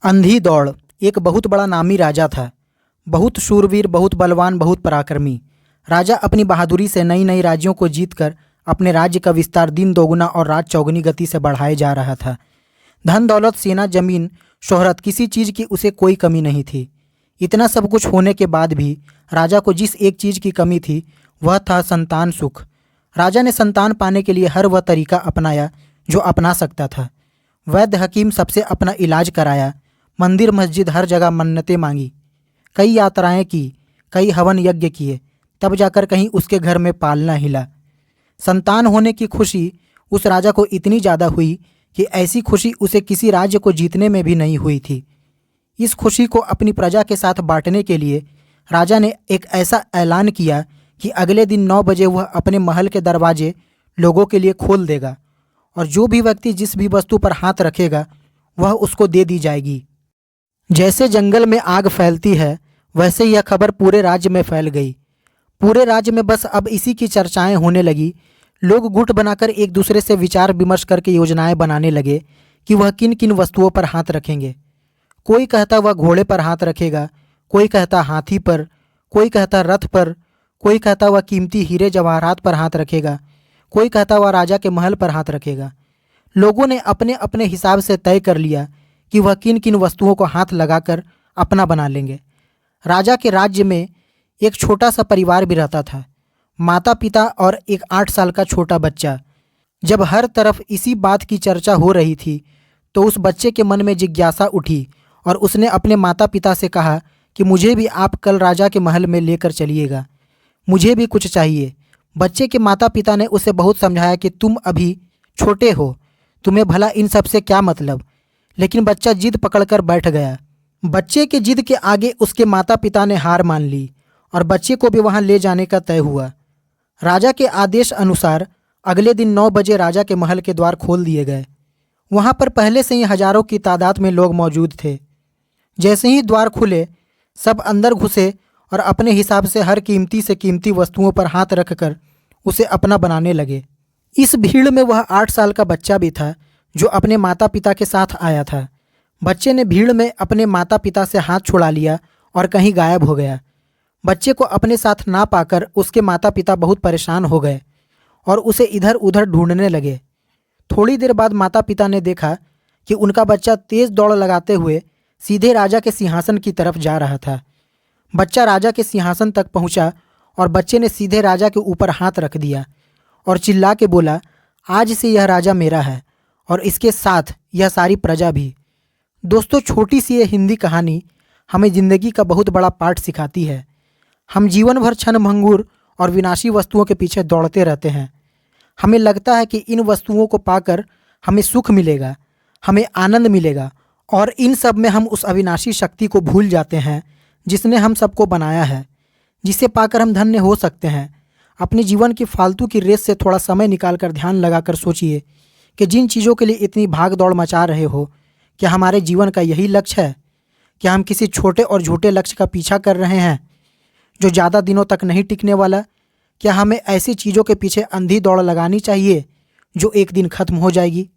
अंधी दौड़। एक बहुत बड़ा नामी राजा था। बहुत शूरवीर, बहुत बलवान, बहुत पराक्रमी। राजा अपनी बहादुरी से नई नई राज्यों को जीतकर अपने राज्य का विस्तार दिन दोगुना और रात चौगुनी गति से बढ़ाए जा रहा था। धन दौलत, सेना, जमीन, शोहरत, किसी चीज की उसे कोई कमी नहीं थी। इतना सब कुछ होने के बाद भी राजा को जिस एक चीज की कमी थी वह था संतान सुख। राजा ने संतान पाने के लिए हर वह तरीका अपनाया जो अपना सकता था। वैद्य हकीम सबसे अपना इलाज कराया। मंदिर मस्जिद हर जगह मन्नतें मांगी। कई यात्राएं की, कई हवन यज्ञ किए, तब जाकर कहीं उसके घर में पालना हिला। संतान होने की खुशी उस राजा को इतनी ज़्यादा हुई कि ऐसी खुशी उसे किसी राज्य को जीतने में भी नहीं हुई थी। इस खुशी को अपनी प्रजा के साथ बांटने के लिए राजा ने एक ऐसा ऐलान किया कि अगले दिन 9 बजे वह अपने महल के दरवाजे लोगों के लिए खोल देगा और जो भी व्यक्ति जिस भी वस्तु पर हाथ रखेगा वह उसको दे दी जाएगी। जैसे जंगल में आग फैलती है वैसे यह खबर पूरे राज्य में फैल गई। पूरे राज्य में बस अब इसी की चर्चाएं होने लगी। लोग गुट बनाकर एक दूसरे से विचार विमर्श करके योजनाएं बनाने लगे कि वह किन किन वस्तुओं पर हाथ रखेंगे। कोई कहता वह घोड़े पर हाथ रखेगा, कोई कहता हाथी पर, कोई कहता रथ पर, कोई कहता वह कीमती हीरे जवाहरात पर हाथ रखेगा, कोई कहता वह राजा के महल पर हाथ रखेगा। लोगों ने अपने अपने हिसाब से तय कर लिया कि वह किन किन वस्तुओं को हाथ लगाकर अपना बना लेंगे। राजा के राज्य में एक छोटा सा परिवार भी रहता था, माता पिता और एक 8 साल का छोटा बच्चा। जब हर तरफ इसी बात की चर्चा हो रही थी तो उस बच्चे के मन में जिज्ञासा उठी और उसने अपने माता पिता से कहा कि मुझे भी आप कल राजा के महल में लेकर चलिएगा, मुझे भी कुछ चाहिए। बच्चे के माता पिता ने उसे बहुत समझाया कि तुम अभी छोटे हो, तुम्हें भला इन सब से क्या मतलब, लेकिन बच्चा जिद पकड़कर बैठ गया। बच्चे के जिद के आगे उसके माता पिता ने हार मान ली और बच्चे को भी वहां ले जाने का तय हुआ। राजा के आदेश अनुसार अगले दिन 9 बजे राजा के महल के द्वार खोल दिए गए। वहां पर पहले से ही हजारों की तादाद में लोग मौजूद थे। जैसे ही द्वार खुले सब अंदर घुसे और अपने हिसाब से हर कीमती से कीमती वस्तुओं पर हाथ रखकर उसे अपना बनाने लगे। इस भीड़ में वह 8 साल का बच्चा भी था जो अपने माता पिता के साथ आया था। बच्चे ने भीड़ में अपने माता पिता से हाथ छुड़ा लिया और कहीं गायब हो गया। बच्चे को अपने साथ ना पाकर उसके माता पिता बहुत परेशान हो गए और उसे इधर उधर ढूंढने लगे। थोड़ी देर बाद माता पिता ने देखा कि उनका बच्चा तेज दौड़ लगाते हुए सीधे राजा के सिंहासन की तरफ जा रहा था। बच्चा राजा के सिंहासन तक पहुंचा और बच्चे ने सीधे राजा के ऊपर हाथ रख दिया और चिल्ला के बोला, आज से यह राजा मेरा है और इसके साथ यह सारी प्रजा भी। दोस्तों, छोटी सी ये हिंदी कहानी हमें जिंदगी का बहुत बड़ा पाठ सिखाती है। हम जीवन भर क्षणभंगुर और विनाशी वस्तुओं के पीछे दौड़ते रहते हैं। हमें लगता है कि इन वस्तुओं को पाकर हमें सुख मिलेगा, हमें आनंद मिलेगा और इन सब में हम उस अविनाशी शक्ति को भूल जाते हैं जिसने हम सबको बनाया है, जिसे पाकर हम धन्य हो सकते हैं। अपने जीवन की फालतू की रेस से थोड़ा समय निकालकर ध्यान लगाकर सोचिए कि जिन चीज़ों के लिए इतनी भाग दौड़ मचा रहे हो, क्या हमारे जीवन का यही लक्ष्य है? क्या हम किसी छोटे और झूठे लक्ष्य का पीछा कर रहे हैं जो ज़्यादा दिनों तक नहीं टिकने वाला? क्या हमें ऐसी चीज़ों के पीछे अंधी दौड़ लगानी चाहिए जो एक दिन खत्म हो जाएगी?